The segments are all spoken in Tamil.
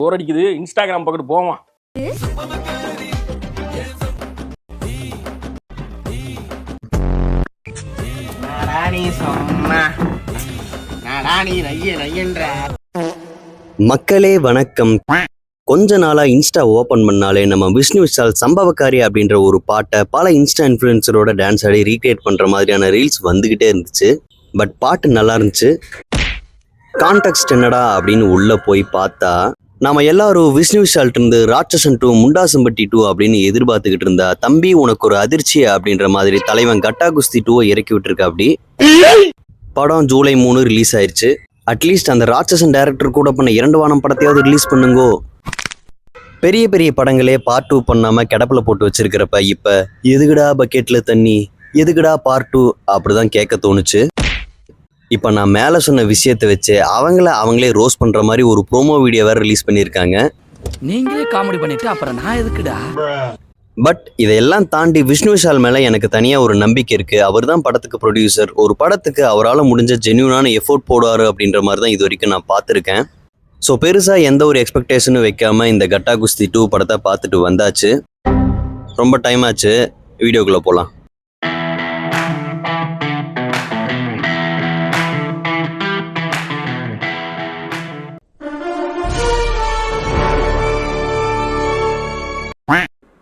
போர் அடிக்குது, இன்ஸ்டாகிராம் பக்கத்து போவோம். மக்களே வணக்கம். கொஞ்ச நாளா இன்ஸ்டா ஓபன் பண்ணாலே நம்ம விஷ்ணு விஷால் சம்பவக்காரி அப்படின்ற ஒரு பாட்டை பல இன்ஸ்டா இன்ஃப்ளூயன்சரோட டான்ஸ் ஆடி ரீக்ரியேட் பண்ற மாதிரியான ரீல்ஸ் வந்துகிட்டே இருந்துச்சு. பட் பாட்டு நல்லா இருந்துச்சு. கான்டெக்ஸ்ட் என்னடா அப்படின்னு உள்ள போய் பார்த்தா நாம எல்லாரும் விஷ்ணு விஷால்ட்டு இருந்து ராட்சசன் 2 முண்டாசம்பட்டி 2 அப்படின்னு எதிர்பார்த்துக்கிட்டு இருந்தா தம்பி உனக்கு ஒரு அதிர்ச்சி அப்படின்ற மாதிரி தலைவன் கட்டா குஸ்தி 2 இறக்கி விட்டுருக்கா. அப்படி படம் ஜூலை 3 ரிலீஸ் ஆயிடுச்சு. அட்லீஸ்ட் அந்த ராட்சசன் டைரக்டர் கூட பண்ண 2 வானம் படத்தையாவது ரிலீஸ் பண்ணுங்கோ. பெரிய பெரிய படங்களே பார்ட் 2 பண்ணாம கிடப்புல போட்டு வச்சிருக்கிறப்ப இப்ப எதுக்குடா பக்கெட்ல தண்ணி, எதுக்குடா பார்ட் 2 அப்படிதான் கேட்க தோணுச்சு. இப்போ நான் மேலே சொன்ன விஷயத்தை வச்சு அவங்களே ரோஸ் பண்ற மாதிரி ஒரு ப்ரோமோ வீடியோ வேற ரிலீஸ் பண்ணியிருக்காங்க. நீங்களே காமெடி பண்ணிட்டு அப்புறம் நான் எதுக்குடா? பட் இதையெல்லாம் தாண்டி விஷ்ணு விஷால் மேலே எனக்கு தனியாக ஒரு நம்பிக்கை இருக்குது. அவர் தான் படத்துக்கு ப்ரொடியூசர். ஒரு படத்துக்கு அவரால் முடிஞ்ச ஜென்யூனான எஃபோர்ட் போடுவார் அப்படின்ற மாதிரி தான் இது வரைக்கும் நான் பார்த்துருக்கேன். ஸோ பெருசாக எந்த ஒரு எக்ஸ்பெக்டேஷனும் வைக்காம இந்த கட்டா குஸ்தி 2 படத்தை பார்த்துட்டு வந்தாச்சு. ரொம்ப டைம் ஆச்சு, வீடியோக்குள்ளே போகலாம்.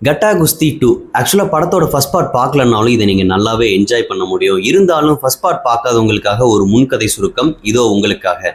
கட்டா குஸ்தி 2 ஆக்சுவலாக படத்தோட ஃபர்ஸ்ட் பார்ட் பார்க்கலனாலும் இதை நீங்கள் நல்லாவே என்ஜாய் பண்ண முடியும். இருந்தாலும் ஃபர்ஸ்ட் பார்ட் பார்க்காதவங்களுக்காக ஒரு முன்கதை சுருக்கம் இதோ உங்களுக்காக.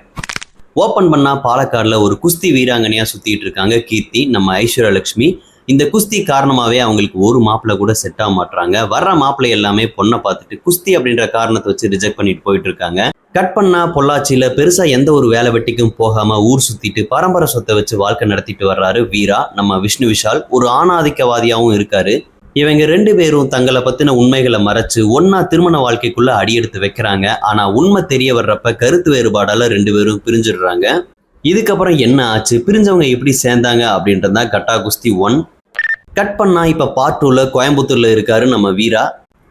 ஓப்பன் பண்ணால் பாலக்காடில் ஒரு குஸ்தி வீராங்கனையாக சுற்றிட்டு இருக்காங்க கீர்த்தி, நம்ம ஐஸ்வர்யா லட்சுமி. இந்த குஸ்தி காரணமாகவே அவங்களுக்கு ஒரு மாப்பிள்ளை கூட செட் ஆக மாட்டுறாங்க. வர்ற மாப்பிள்ளை எல்லாமே பொண்ணை பார்த்துட்டு குஸ்தி அப்படின்ற காரணத்தை வச்சு ரிஜெக்ட் பண்ணிட்டு போயிட்டு இருக்காங்க. கட் பண்ணா பொள்ளாச்சியில பெருசா எந்த ஒரு வேலை வெட்டிக்கும் போகாம ஊர் சுத்திட்டு பரம்பரை சொத்தை வச்சு வாழ்க்கை நடத்திட்டு வர்றாரு வீரா, நம்ம விஷ்ணு விஷால். ஒரு ஆணாதிக்கவாதியாகவும் இருக்காரு. இவங்க 2 பேரும் தங்களை பத்தின உண்மைகளை மறைச்சு ஒன்னா திருமண வாழ்க்கைக்குள்ள அடியெடுத்து வைக்கிறாங்க. ஆனா உண்மை தெரிய வர்றப்ப கருத்து வேறுபாடால 2 பேரும் பிரிஞ்சிடுறாங்க. இதுக்கப்புறம் என்ன ஆச்சு, பிரிஞ்சவங்க எப்படி சேர்ந்தாங்க அப்படின்றதான் கட்டா குஸ்தி 1. கட் பண்ணா இப்ப பார்ட் 2ல கோயம்புத்தூர்ல இருக்காரு நம்ம வீரா.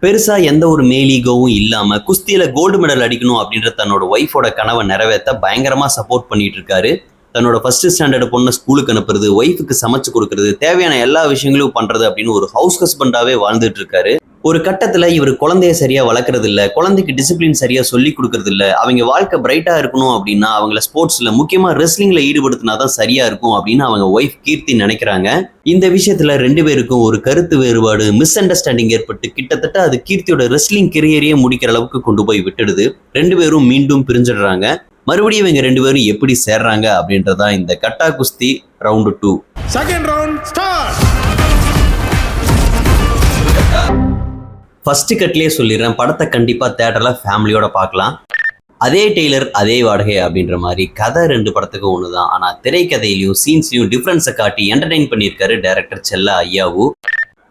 பெருசா எந்த ஒரு மேலீகவும் இல்லாம குஸ்தியில கோல்டு மெடல் அடிக்கணும் அப்படின்ற தன்னோட ஒய்ஃபோட கனவை நிறைவேற்ற பயங்கரமா சப்போர்ட் பண்ணிட்டு இருக்காரு. தன்னோட ஃபர்ஸ்ட் ஸ்டாண்டர்ட் பொண்ணை ஸ்கூலுக்கு அனுப்புறது, ஒய்ஃபுக்கு சமைச்சு கொடுக்கறது, தேவையான எல்லா விஷயங்களும் பண்றது அப்படின்னு ஒரு ஹவுஸ் ஹஸ்பண்டாவே வாழ்ந்துட்டு இருக்காரு. ஒரு கட்டத்துல இவர் குழந்தைய சரியா வளர்க்கறது இல்ல, குழந்தைக்கு டிசிப்ளின் சரியா சொல்லி கொடுக்கறது இல்ல. அவங்க வாழ்க்கை பிரைட்டா இருக்கணும் அப்படின்னா அவங்கள ஸ்போர்ட்ஸ்ல முக்கியமா ரெஸ்லிங்ல ஈடுபடுத்தினாதான் சரியா இருக்கும் அப்படின்னு அவங்க ஒய்ஃப் கீர்த்தி நினைக்கிறாங்க. இந்த விஷயத்துல 2 பேருக்கும் ஒரு கருத்து வேறுபாடு, மிஸ் அண்டர்ஸ்டாண்டிங் ஏற்பட்டு கிட்டத்தட்ட அது கீர்த்தியோட ரெஸ்லிங் கெரியரையே முடிக்கிற அளவுக்கு கொண்டு போய் விட்டுடுது. 2 பேரும் மீண்டும் பிரிஞ்சிடுறாங்க. மறுபடியும் இவங்க 2 பேரும் எப்படி சேர்றாங்க அப்படின்றதா இந்த Gatta Kusthi round 2. Second round start. First கட்லேயே சொல்லிடுறேன், படத்தை கண்டிப்பா தியேட்டர்ல ஃபேமிலியோட பார்க்கலாம். அதே டெய்லர் அதே வாடகை அப்படின்ற மாதிரி கதை 2 படத்துக்கும் ஒண்ணுதான். ஆனா திரைக்கதையிலையும் சீன்ஸ்லையும் டிஃபரன்ஸை காட்டி என்டர்டெயின் பண்ணியிருக்காரு டைரக்டர் செல்லா ஐயாவு.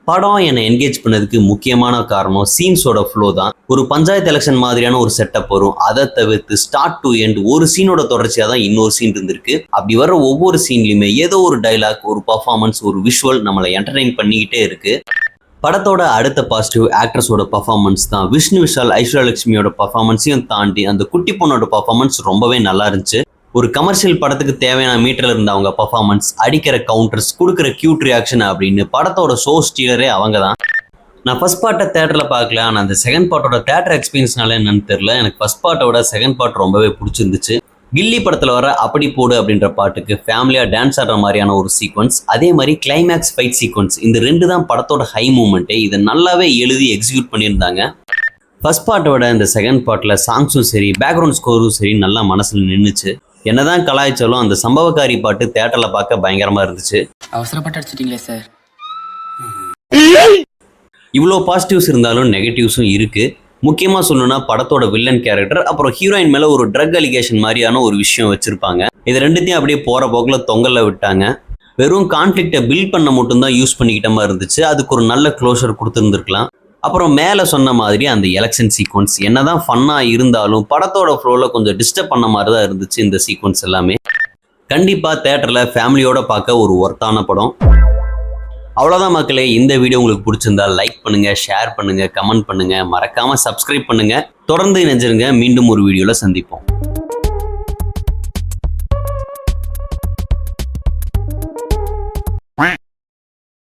படம் என்னை என்கேஜ் பண்ணதுக்கு முக்கியமான காரணம் சீன்ஸோட ஃப்ளோ தான். ஒரு பஞ்சாயத்து எலெக்ஷன் மாதிரியான ஒரு செட்டப் வரும். அதை தவிர்த்து ஸ்டார்ட் டு எண்ட் ஒரு சீனோட தொடர்ச்சியா தான் இன்னொரு சீன் இருந்திருக்கு. அப்படி வர்ற ஒவ்வொரு சீன்லையுமே ஏதோ ஒரு டைலாக், ஒரு பர்ஃபார்மன்ஸ், ஒரு விஷுவல் நம்மளை என்டர்டெயின் பண்ணிக்கிட்டே இருக்கு. படத்தோட அடுத்த பாசிட்டிவ் ஆக்ட்ரஸோட பர்ஃபார்மன்ஸ் தான். விஷ்ணு விஷால் ஐஸ்வர்யா லட்சுமியோட பர்ஃபார்மன்ஸையும் தாண்டி அந்த குட்டி பொண்ணோட பர்ஃபார்மன்ஸ் ரொம்பவே நல்லா இருந்துச்சு. ஒரு கமர்ஷியல் படத்துக்கு தேவையான மீட்டர்ல இருந்த அவங்க பர்ஃபார்மன்ஸ், அடிக்கிற கவுண்டர்ஸ், கொடுக்குற கியூட் ரியாக்ஷன் அப்படின்னு படத்தோட ஷோ ஸ்டீலரே அவங்க தான். நான் ஃபர்ஸ்ட் பார்ட்டை தேட்டர்ல பார்க்கல, ஆனால் அந்த செகண்ட் பார்ட்டோட தேட்டர் எக்ஸ்பீரியன்ஸ்னால என்னன்னு தெரியல, எனக்கு ஃபர்ஸ்ட் பார்ட்டோட செகண்ட் பார்ட் ரொம்பவே பிடிச்சிருந்துச்சு. கில்லி படத்துல வர அப்படி போடு அப்படின்ற பாட்டுக்கு ஃபேமிலியா டான்ஸ் ஆடுற மாதிரியான ஒரு சீக்வன்ஸ், அதே மாதிரி கிளைமேக்ஸ் ஃபைட் சீக்வன்ஸ், இந்த 2 தான் படத்தோட ஹை மூமெண்ட்டே. இதை நல்லாவே எழுதி எக்ஸிக்யூட் பண்ணியிருந்தாங்க. ஃபர்ஸ்ட் பார்ட்டோட இந்த செகண்ட் பார்ட்ல சாங்ஸும் சரி, பேக்ரவுண்ட் ஸ்கோரும் சரி நல்லா மனசுல நின்றுச்சு. என்னதான் கலாய்ச்சாலும் அந்த சம்பவக்காரி பாட்டு தியேட்டர்ல பார்க்க பயங்கரமா இருந்துச்சு. அவசரப்பட்டு அடிச்சிட்டீங்களே சார். இவ்வளோ பாசிட்டிவ்ஸ் இருந்தாலும் நெகட்டிவ்ஸும் இருக்கு. முக்கியமா சொல்லணும்னா படத்தோட வில்லன் கேரக்டர், அப்புறம் ஹீரோயின் மேல ஒரு ட்ரக் அலிகேஷன் மாதிரியான ஒரு விஷயம் வச்சிருப்பாங்க. இது 2த்தையும் அப்படியே போற போக்குல தொங்கல்ல விட்டாங்க. வெறும் கான்ஃபிளிக்டை பில்ட் பண்ண மட்டும்தான் யூஸ் பண்ணிக்கிட்ட மாதிரி இருந்துச்சு. அதுக்கு ஒரு நல்ல க்ளோஷர் கொடுத்துருந்துருக்கலாம். அப்புறம் மேலே சொன்ன மாதிரி அந்த எலெக்ஷன் சீக்வன்ஸ் என்னதான் ஃபன்னாக இருந்தாலும் படத்தோட ஃப்ளோவில் கொஞ்சம் டிஸ்டர்ப் பண்ண மாதிரி தான் இருந்துச்சு இந்த சீக்வன்ஸ் எல்லாமே. கண்டிப்பாக தேட்டரில் ஃபேமிலியோட பார்க்க ஒரு ஒர்த்தான படம். அவ்வளோதான் மக்களே, இந்த வீடியோ உங்களுக்கு பிடிச்சிருந்தா லைக் பண்ணுங்கள், ஷேர் பண்ணுங்கள், கமெண்ட் பண்ணுங்கள், மறக்காமல் சப்ஸ்கிரைப் பண்ணுங்கள். தொடர்ந்து இணைஞ்சிருங்க. மீண்டும் ஒரு வீடியோவில் சந்திப்போம். quack